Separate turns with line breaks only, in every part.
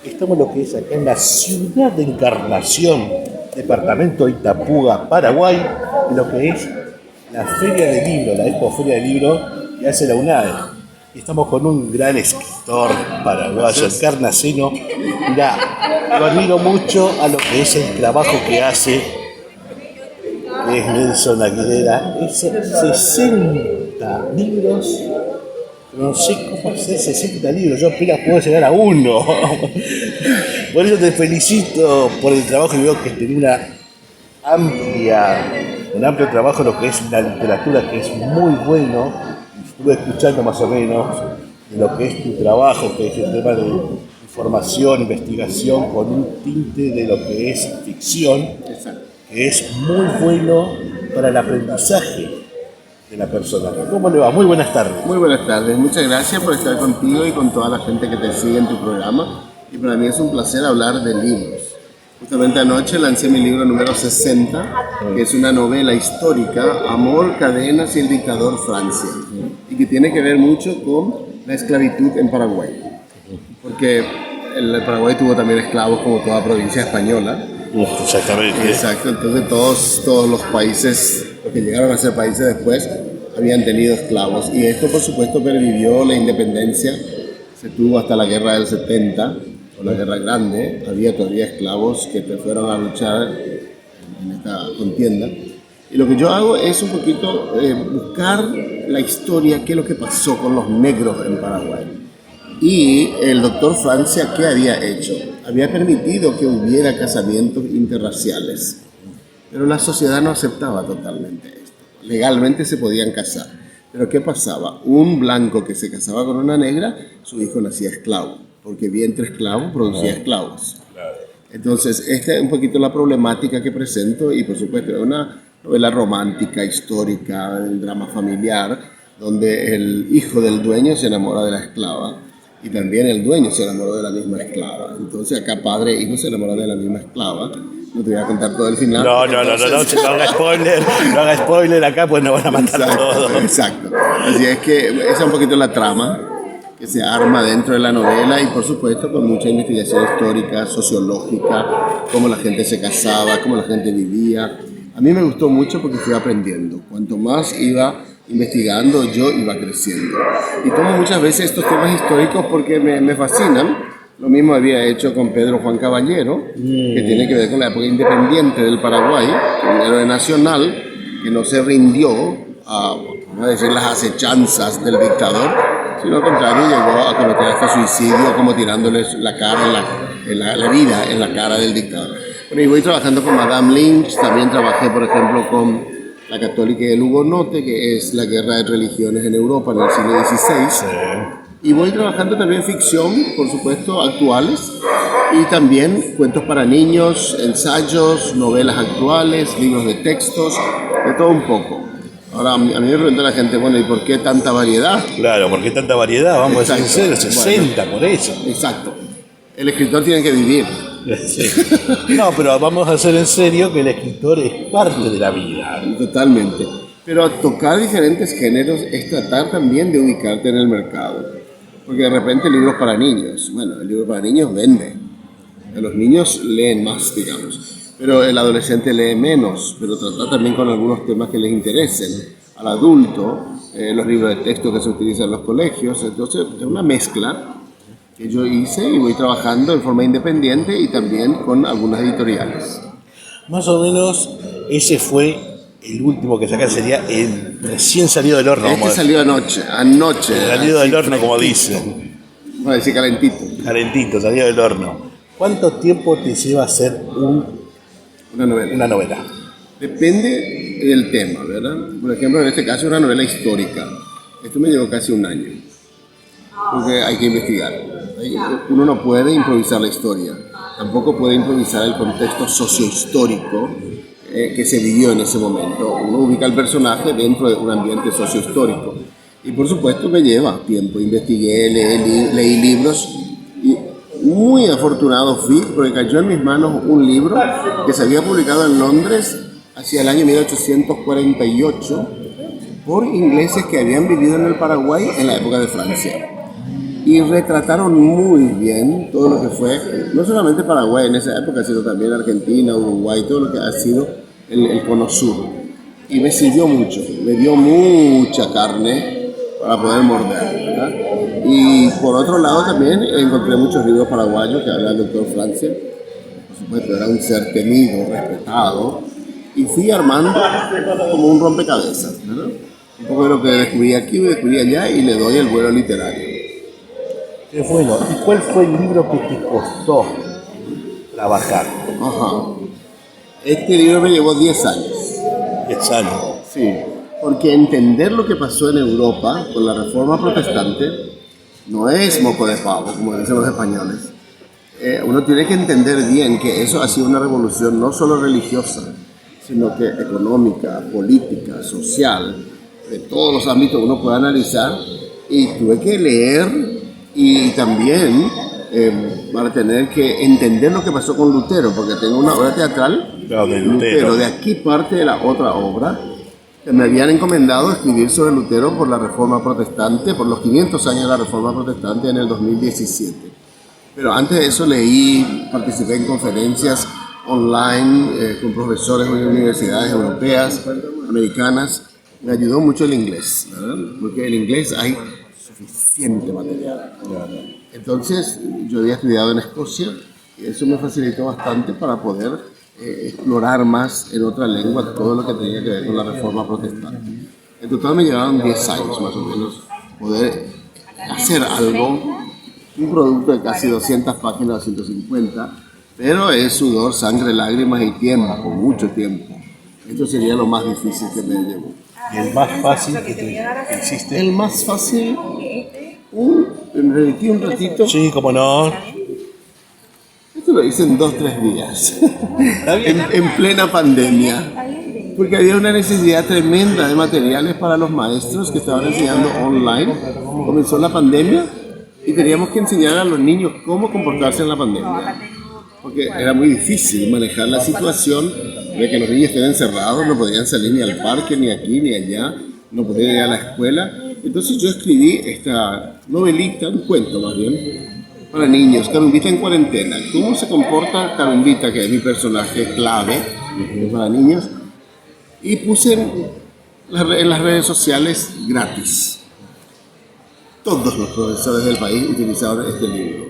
Estamos lo que es acá en la ciudad de Encarnación, departamento de Itapúa, Paraguay, en lo que es la Feria del Libro, la Expoferia del Libro que hace la UNADE. Y estamos con un gran escritor paraguayo, encarnaceno. Mirá, lo admiro mucho a lo que es el trabajo que hace, que es Nelson Aguilera. Es 60 libros. No sé cómo hacer 60 libros, yo apenas puedo llegar a uno. Por eso te felicito por el trabajo y veo que tenés un amplio trabajo en lo que es la literatura, que es muy bueno. Estuve escuchando más o menos de lo que es tu trabajo, que es el tema de información, investigación, con un tinte de lo que es ficción, que es muy bueno para el aprendizaje de la persona. ¿Cómo le va? Muy buenas tardes.
Muy buenas tardes, muchas gracias por estar contigo y con toda la gente que te sigue en tu programa. Y para mí es un placer hablar de libros. Justamente anoche lancé mi libro número 60, que es una novela histórica, Amor, Cadenas y el dictador Francia, y que tiene que ver mucho con la esclavitud en Paraguay. Porque el Paraguay tuvo también esclavos como toda provincia española.
Exactamente.
Exacto, entonces todos los países, los que llegaron a ser países después, habían tenido esclavos. Y esto, por supuesto, pervivió la independencia, se tuvo hasta la guerra del 70, o la guerra grande, había todavía esclavos que fueron a luchar en esta contienda. Y lo que yo hago es un poquito buscar la historia, qué es lo que pasó con los negros en Paraguay. Y el doctor Francia, ¿qué había hecho? Había permitido que hubiera casamientos interraciales, pero la sociedad no aceptaba totalmente esto. Legalmente se podían casar, pero ¿qué pasaba? Un blanco que se casaba con una negra, su hijo nacía esclavo, porque vientre esclavo producía esclavos. Entonces, esta es un poquito la problemática que presento, y por supuesto es una novela romántica, histórica, un drama familiar, donde el hijo del dueño se enamora de la esclava, y también el dueño se enamoró de la misma esclava. Entonces acá padre e hijo se enamoran de la misma esclava. No te voy a contar todo el final.
No haga spoiler acá, pues nos van a matar todos.
Exacto. Así es que esa es un poquito la trama que se arma dentro de la novela, y por supuesto con mucha investigación histórica, sociológica, cómo la gente se casaba, cómo la gente vivía. A mí me gustó mucho porque fui aprendiendo. Cuanto más iba investigando, yo iba creciendo. Y tomo muchas veces estos temas históricos porque me fascinan. Lo mismo había hecho con Pedro Juan Caballero, que tiene que ver con la época independiente del Paraguay, un héroe nacional que no se rindió a, vamos a decir, las acechanzas del dictador, sino al contrario, llegó a cometer hasta suicidio, como tirándoles la cara, la vida en la cara del dictador. Bueno, y voy trabajando con Madame Lynch, también trabajé, por ejemplo, con la católica y el hugonote, que es la guerra de religiones en Europa en el siglo XVI.
Sí.
Y voy trabajando también ficción, por supuesto, actuales, y también cuentos para niños, ensayos, novelas actuales, libros de textos, de todo un poco. Ahora, a mí me pregunta la gente, bueno, ¿y por qué tanta variedad?
Claro, ¿por qué tanta variedad? Vamos a decir 60, bueno, por eso.
Exacto. El escritor tiene que vivir.
Sí. No, pero vamos a hacer en serio que el escritor es parte de la vida.
Totalmente. Pero tocar diferentes géneros es tratar también de ubicarte en el mercado. Porque de repente libros para niños. Bueno, el libro para niños vende. Los niños leen más, digamos. Pero el adolescente lee menos. Pero tratar también con algunos temas que les interesen. Al adulto, los libros de texto que se utilizan en los colegios. Entonces, es una mezcla que yo hice y voy trabajando en forma independiente y también con algunas editoriales.
Más o menos ese fue el último que sacaste, sería el recién salido del horno.
Este salió anoche.
Salido del horno, como dicen.
Vamos a decir calentito.
Calentito, salido del horno. ¿Cuánto tiempo te lleva a hacer
una
novela?
Depende del tema, ¿verdad? Por ejemplo, en este caso una novela histórica. Esto me llevó casi un año. Porque hay que investigar. Uno no puede improvisar la historia, tampoco puede improvisar el contexto sociohistórico que se vivió en ese momento. Uno ubica al personaje dentro de un ambiente sociohistórico. Y por supuesto me lleva tiempo. Investigué, leí libros y muy afortunado fui porque cayó en mis manos un libro que se había publicado en Londres hacia el año 1848 por ingleses que habían vivido en el Paraguay en la época de Francia. y retrataron muy bien todo lo que fue, no solamente Paraguay en esa época, sino también Argentina, Uruguay, todo lo que ha sido el Cono Sur. Y me sirvió mucho, me dio mucha carne para poder morder, ¿verdad? Y por otro lado también encontré muchos libros paraguayos que habla del doctor Francia, por supuesto era un ser temido, respetado, y fui armando como un rompecabezas, ¿verdad? Un poco de lo que descubrí aquí, descubrí allá y le doy el vuelo literario.
Qué bueno. ¿Y cuál fue el libro que te costó trabajar?
Ajá. Este libro me llevó 10 años.
10 años.
Sí, porque entender lo que pasó en Europa con la Reforma Protestante no es moco de pavo, como dicen los españoles. Uno tiene que entender bien que eso ha sido una revolución no solo religiosa, sino que económica, política, social, de todos los ámbitos uno puede analizar. Y tuve que leer y también para tener que entender lo que pasó con Lutero, porque tengo una obra teatral,
Claro, de Lutero.
de aquí parte de la otra obra, que me habían encomendado escribir sobre Lutero por la Reforma Protestante, por los 500 años de la Reforma Protestante en el 2017. Pero antes de eso participé en conferencias online con profesores de universidades europeas, americanas. Me ayudó mucho el inglés, ¿verdad? Porque el inglés hay suficiente material. Entonces, yo había estudiado en Escocia y eso me facilitó bastante para poder explorar más en otra lengua todo lo que tenía que ver con la Reforma Protestante. En total me llevaron 10 años más o menos poder hacer algo, un producto de casi 200 páginas, 250, pero es sudor, sangre, lágrimas y tiempo, mucho tiempo. Esto sería lo más difícil que me llevó.
¿Y el más fácil que hiciste?
El más fácil, me metí un ratito.
Sí, cómo no.
Esto lo hice en 2-3 días, en plena pandemia, porque había una necesidad tremenda de materiales para los maestros que estaban enseñando online. Comenzó la pandemia y teníamos que enseñar a los niños cómo comportarse en la pandemia, porque era muy difícil manejar la situación de que los niños estén encerrados, no podían salir ni al parque, ni aquí, ni allá, no podían ir a la escuela. Entonces yo escribí esta novelita, un cuento más bien, para niños, Carumbita en cuarentena. ¿Cómo se comporta Carumbita, que es mi personaje clave para niños? Y puse en las redes sociales gratis. Todos los profesores del país utilizaban este libro.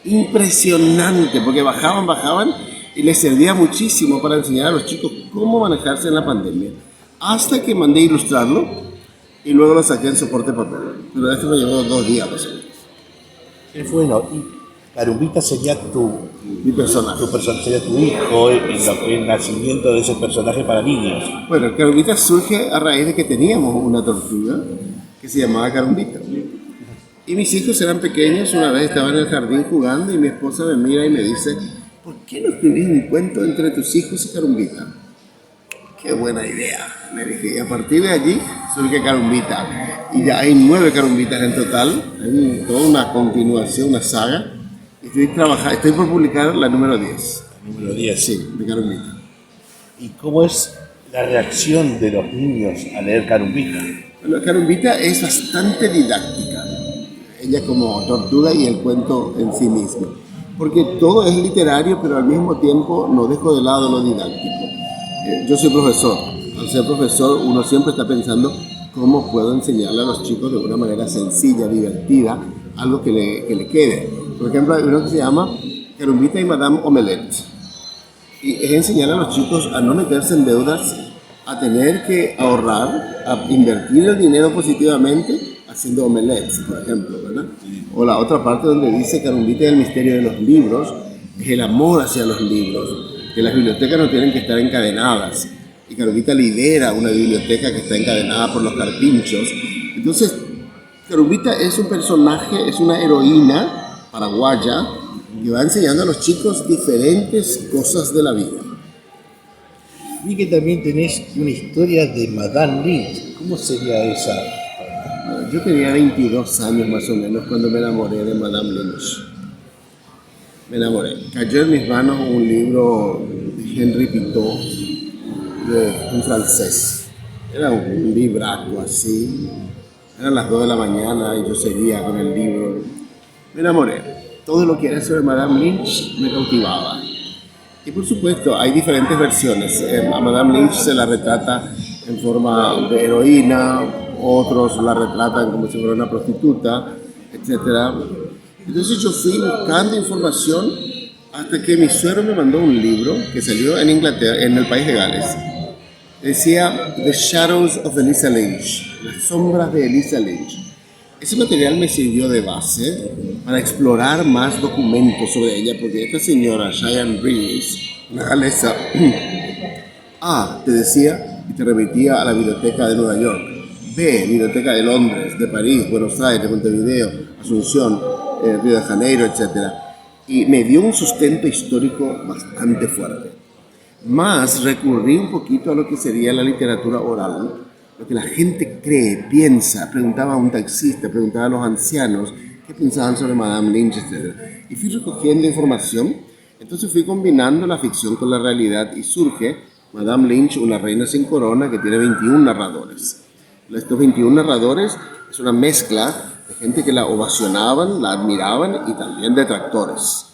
Impresionante, porque bajaban y les servía muchísimo para enseñar a los chicos cómo manejarse en la pandemia. Hasta que mandé a ilustrarlo y luego lo saqué en soporte papel. Pero esto me llevó 2 días más o menos.
Qué bueno. Y Carumbita sería
Mi personaje.
tu personaje, sería tu hijo, el nacimiento de ese personaje para niños.
Bueno, Carumbita surge a raíz de que teníamos una tortuga que se llamaba Carumbita. Y mis hijos eran pequeños, una vez estaba en el jardín jugando y mi esposa me mira y me dice: ¿por qué no escribís un cuento entre tus hijos y Carumbita? ¡Qué buena idea! Le dije, y a partir de allí surge Carumbita. Y ya hay 9 Carumbitas en total, hay toda una continuación, una saga. Estoy por publicar la número 10.
Número 10.
Sí, de Carumbita.
¿Y cómo es la reacción de los niños a leer Carumbita?
Bueno, Carumbita es bastante didáctica. Ella como tortuga y el cuento en sí mismo. Porque todo es literario, pero al mismo tiempo no dejo de lado lo didáctico. Yo soy profesor. Al ser profesor, uno siempre está pensando cómo puedo enseñarle a los chicos de una manera sencilla, divertida, algo que le quede. Por ejemplo, hay uno que se llama Carumbita y Madame Omelette. Y es enseñar a los chicos a no meterse en deudas, a tener que ahorrar, a invertir el dinero positivamente haciendo omelettes, por ejemplo, ¿verdad? O la otra parte donde dice Carumbita y el misterio de los libros, es el amor hacia los libros, que las bibliotecas no tienen que estar encadenadas. Y Carumbita lidera una biblioteca que está encadenada por los carpinchos. Entonces, Carumbita es un personaje, es una heroína paraguaya que va enseñando a los chicos diferentes cosas de la vida.
Vi que también tenés una historia de Madame Lynch. ¿Cómo sería esa?
Yo tenía 22 años más o menos cuando me enamoré de Madame Lynch. Me enamoré. Cayó en mis manos un libro de Henri Pitot, un francés. Era un libraco así. Eran las 2 de la mañana y yo seguía con el libro. me enamoré. Todo lo que era sobre Madame Lynch me cautivaba. Y por supuesto, hay diferentes versiones. A Madame Lynch se la retrata en forma de heroína, otros la retratan como si fuera una prostituta, etc. Entonces yo fui buscando información hasta que mi suegro me mandó un libro que salió en Inglaterra, en el país de Gales. Decía The Shadows of Elisa Lynch, las sombras de Elisa Lynch. Ese material me sirvió de base para explorar más documentos sobre ella, porque esta señora, Cheyenne Reeves, una galesa, te decía y te remitía a la biblioteca de Nueva York, B, biblioteca de Londres, de París, Buenos Aires, Montevideo, Asunción, Río de Janeiro, etc. Y me dio un sustento histórico bastante fuerte. Más recurrí un poquito a lo que sería la literatura oral, lo que la gente cree, piensa. Preguntaba a un taxista, preguntaba a los ancianos qué pensaban sobre Madame Lynch, etc. Y fui recogiendo información, entonces fui combinando la ficción con la realidad y surge Madame Lynch, una reina sin corona que tiene 21 narradores. Estos 21 narradores es una mezcla de gente que la ovacionaban, la admiraban y también detractores,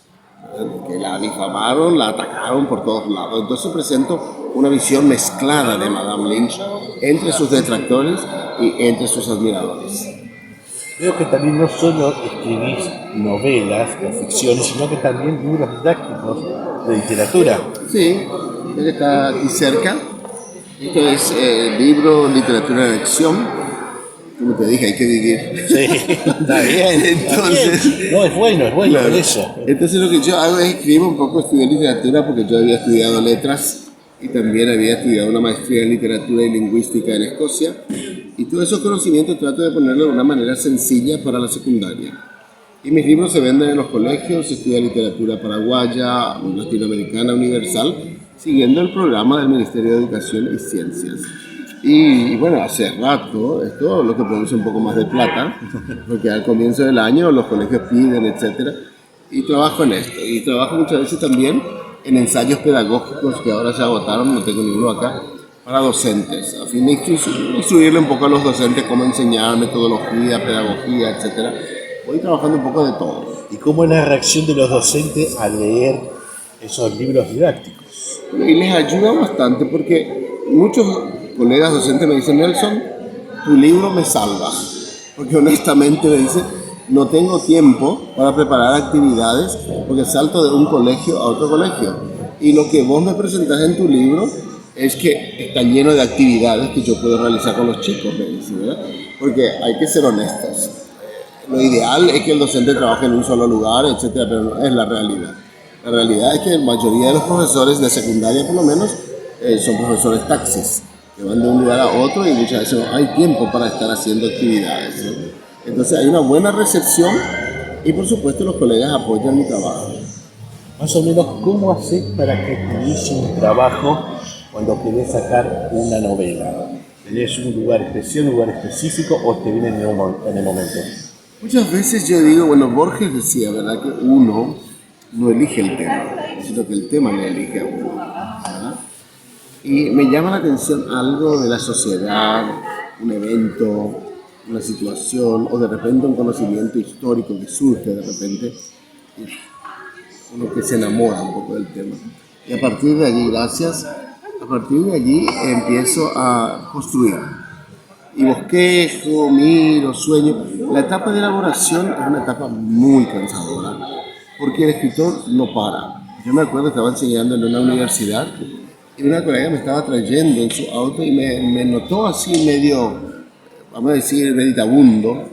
que la difamaron, la atacaron por todos lados. Entonces presento una visión mezclada de Madame Lynch entre sus detractores y entre sus admiradores.
Veo que también no solo escribís novelas o ficciones, sino que también libros didácticos de literatura.
Sí, él está aquí cerca. Esto es libro Literatura de Elección. Como te dije, hay que vivir.
Sí, está bien.
Entonces,
está bien. No, es bueno
claro.
por eso.
Entonces lo que yo hago es escribo un poco, estudié literatura porque yo había estudiado letras y también había estudiado una maestría en literatura y lingüística en Escocia. Y todos esos conocimientos trato de ponerlo de una manera sencilla para la secundaria. Y mis libros se venden en los colegios, se estudia literatura paraguaya, latinoamericana, universal, siguiendo el programa del Ministerio de Educación y Ciencias. Y bueno, hace rato, esto lo que produce un poco más de plata, porque al comienzo del año los colegios piden, etc. Y trabajo en esto. Y trabajo muchas veces también en ensayos pedagógicos que ahora se agotaron, no tengo ninguno acá, para docentes, a fin de instruirle un poco a los docentes cómo enseñar, metodología, pedagogía, etc. Voy trabajando un poco de todo.
¿Y cómo es la reacción de los docentes al leer esos libros didácticos?
Y les ayuda bastante porque muchos colegas docentes me dicen: Nelson, tu libro me salva, porque honestamente me dicen, no tengo tiempo para preparar actividades porque salto de un colegio a otro colegio, y lo que vos me presentás en tu libro es que está lleno de actividades que yo puedo realizar con los chicos, me dicen, ¿verdad? Porque hay que ser honestos. Lo ideal es que el docente trabaje en un solo lugar, etcétera, pero no es la realidad. La realidad es que la mayoría de los profesores de secundaria, por lo menos, son profesores taxis, que van de un lugar a otro y muchas veces no hay tiempo para estar haciendo actividades, ¿no? Entonces hay una buena recepción y por supuesto los colegas apoyan mi trabajo.
Más o menos, ¿cómo haces para que te inicie un trabajo cuando querés sacar una novela? ¿Tenés un lugar especial, un lugar específico o te viene en el momento?
Muchas veces yo digo, bueno, Borges decía, ¿verdad?, que uno no elige el tema, sino que el tema le elige a uno, ¿verdad? Y me llama la atención algo de la sociedad, un evento, una situación, o de repente un conocimiento histórico que surge de repente, uno que se enamora un poco del tema. Y a partir de allí, empiezo a construir. Y bosquejo, miro, sueño. La etapa de elaboración es una etapa muy cansadora, porque el escritor no para. Yo me acuerdo, estaba enseñando en una universidad y una colega me estaba trayendo en su auto y me notó así medio, vamos a decir, meditabundo.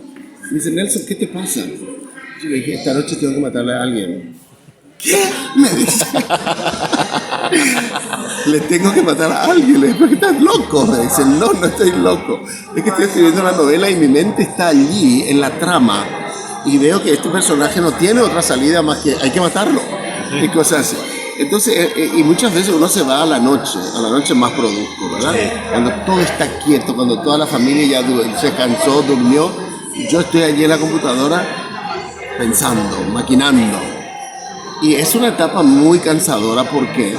Me dice: Nelson, ¿qué te pasa? Yo le dije: esta noche tengo que matarle a alguien. ¿Qué? Me dice. Le tengo que matar a alguien. Le dije: ¿pero qué estás loco? Me dice: no estoy loco. Es que estoy escribiendo una novela y mi mente está allí, en la trama. Y veo que este personaje no tiene otra salida más que hay que matarlo. Y cosas así. Entonces, y muchas veces uno se va a la noche más producto, ¿verdad? Sí. Cuando todo está quieto, cuando toda la familia ya se cansó, durmió. Yo estoy allí en la computadora pensando, maquinando. Y es una etapa muy cansadora. ¿Por qué?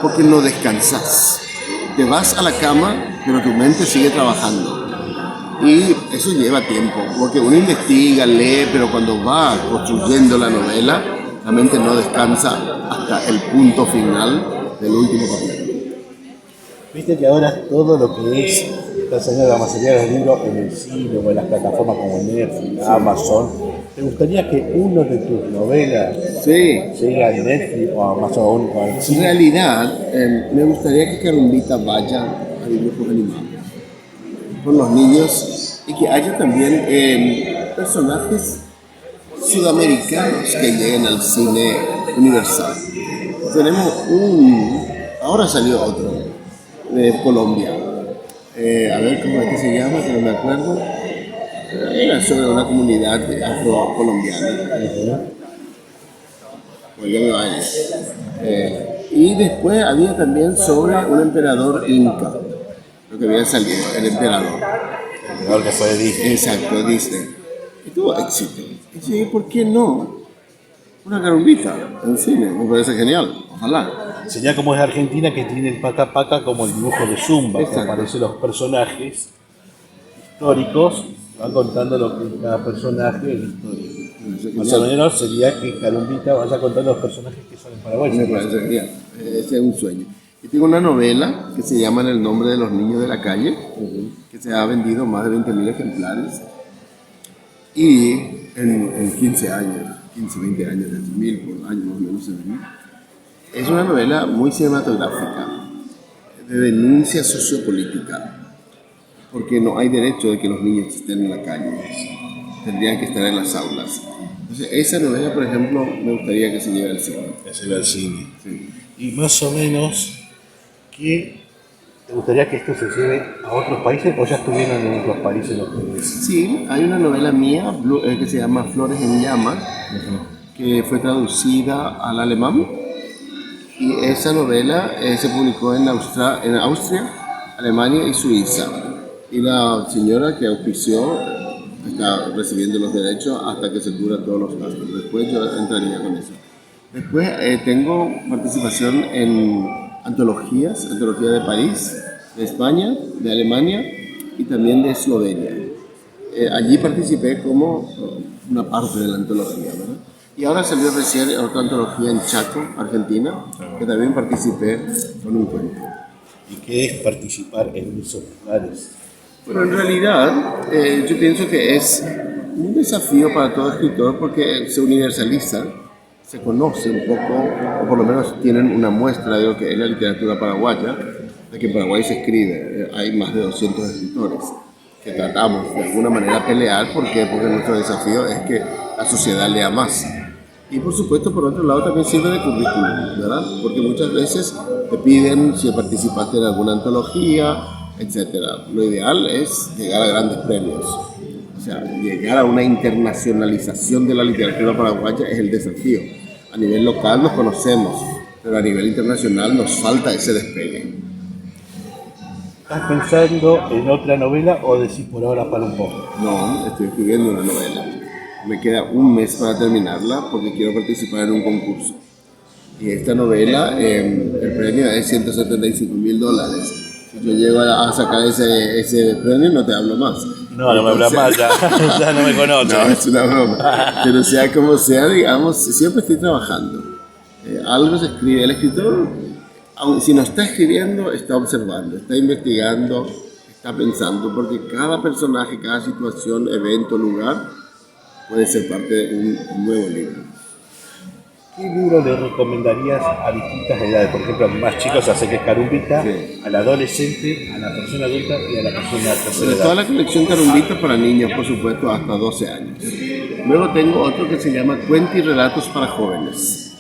Porque no descansas. Te vas a la cama, pero tu mente sigue trabajando. Y eso lleva tiempo, porque uno investiga, lee, pero cuando va construyendo la novela, la mente no descansa hasta el punto final del último capítulo.
Viste que ahora todo lo que está saliendo la mayoría de los libros en el cine o en las plataformas como Netflix, Amazon. ¿Te gustaría que uno de tus novelas llegue a Netflix o a Amazon o al
En
cine?
realidad, me gustaría que Carumbita vaya a dibujos animados con los niños y que haya también personajes sudamericanos que lleguen al cine universal. Tenemos ahora salió otro de Colombia. A ver cómo es que se llama, que no me acuerdo. Era sobre una comunidad afro-colombiana. Pues ya me va a ir. Y después había también sobre un emperador inca, lo que había salido, el emperador.
El creador que fue de Disney.
Exacto, Disney. Y tuvo éxito. Y dije, ¿por qué no? Una carumbita en cine, me parece genial, ojalá.
Sería como es Argentina, que tiene el paca paca como el dibujo de Zumba, que
Exacto.
aparecen los personajes históricos, van contando lo que cada personaje es la historia. Más o menos sería que Carumbita vaya contando los personajes que son en Paraguay.
Me parece genial. Ese es un sueño. Y tengo una novela que se llama En el nombre de los niños de la calle, que se ha vendido más de 20.000 ejemplares. Y en 15 años, 15, 20 años, 10.000 por año más o menos se vendió. Es una novela muy cinematográfica, de denuncia sociopolítica, porque no hay derecho de que los niños estén en la calle, tendrían que estar en las aulas. Entonces, esa novela, por ejemplo, me gustaría que se lleve al cine.
Que se ve al cine.
Sí.
Y más o menos, ¿qué te gustaría que esto se lleve a otros países o ya estuvieron en otros países los que
Sí, hay una novela mía que se llama Flores en llamas, que fue traducida al alemán. Y esa novela se publicó en Austria, Alemania y Suiza. Y la señora que auspició está recibiendo los derechos hasta que se cubran todos los gastos. Después yo entraría con eso. Después tengo participación en antologías de París, de España, de Alemania y también de Eslovenia. Allí participé como una parte de la antología, ¿verdad? Y ahora salió recién otra antología en Chaco, Argentina, que también participé con un cuento.
¿Y qué es participar en esos lugares?
Bueno, en realidad yo pienso que es un desafío para todo escritor porque se universaliza, se conoce un poco, o por lo menos tienen una muestra de lo que es la literatura paraguaya, de que en Paraguay se escribe. Hay más de 200 escritores que tratamos de alguna manera pelear. ¿Por qué? Porque nuestro desafío es que la sociedad lea más. Y por supuesto, por otro lado, también sirve de currículum, ¿verdad? Porque muchas veces te piden si participaste en alguna antología, etc. Lo ideal es llegar a grandes premios. O sea, llegar a una internacionalización de la literatura paraguaya es el desafío. A nivel local nos conocemos, pero a nivel internacional nos falta ese despegue.
¿Estás pensando en otra novela o decís por ahora para un poco?
No, estoy escribiendo una novela. Me queda un mes para terminarla porque quiero participar en un concurso. Y esta novela, el premio es $175.000. Si yo llego a sacar ese premio, no te hablo más.
No, no me hablas más, ya no me conoces.
No, es una broma. Pero sea como sea, digamos, siempre estoy trabajando. Algo se escribe. El escritor, si no está escribiendo, está observando, está investigando, está pensando, porque cada personaje, cada situación, evento, lugar, puede ser parte de un nuevo libro.
¿Qué libro le recomendarías a distintas edades? Por ejemplo, a más chicos, hace que es Carumbita,
Sí.
al adolescente, a la persona adulta y a la persona de tercera
Toda
edad.
la colección Carumbita para niños, por supuesto, hasta 12 años. Luego tengo otro que se llama Cuentos y Relatos para Jóvenes.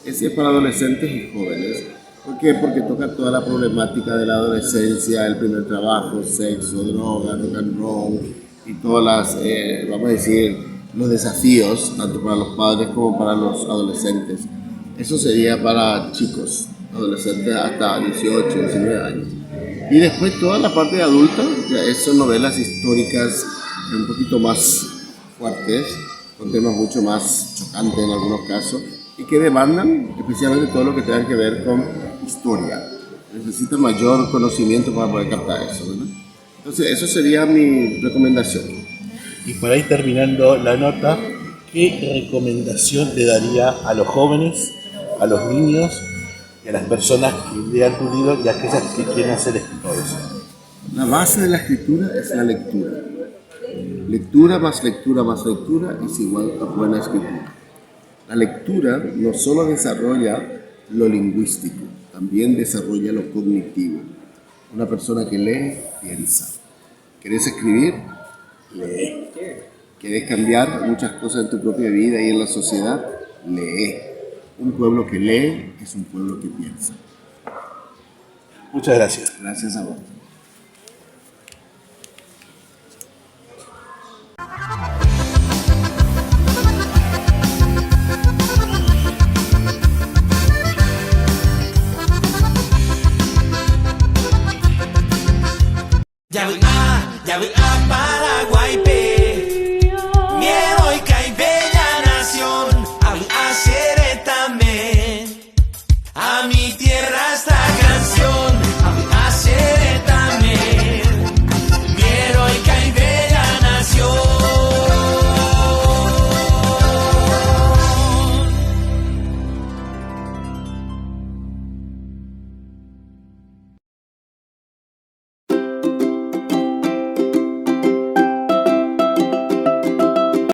Ese es para adolescentes y jóvenes. ¿Por qué? Porque toca toda la problemática de la adolescencia, el primer trabajo, sexo, droga, rock and roll y todas las, vamos a decir, los desafíos, tanto para los padres como para los adolescentes. Eso sería para chicos, adolescentes hasta 18, 19 años. Y después toda la parte de adulta, ya son novelas históricas un poquito más fuertes, con temas mucho más chocantes en algunos casos, y que demandan especialmente todo lo que tenga que ver con historia. Necesita mayor conocimiento para poder captar eso, ¿verdad? Entonces, eso sería mi recomendación.
Y por ahí terminando la nota, ¿qué recomendación le daría a los jóvenes, a los niños y a las personas que lean tu libro y a aquellas que quieren ser escritores?
La base de la escritura es la lectura. Lectura más lectura más lectura es igual a buena escritura. La lectura no solo desarrolla lo lingüístico, también desarrolla lo cognitivo. Una persona que lee, piensa. ¿Querés escribir? Lee. ¿Querés cambiar muchas cosas en tu propia vida y en la sociedad? Lee. Un pueblo que lee es un pueblo que piensa.
Muchas gracias.
Gracias a vos.
Ya voy a Paraguay, pe. Miedo y que hay bella nación. A hacer también a mi tierra.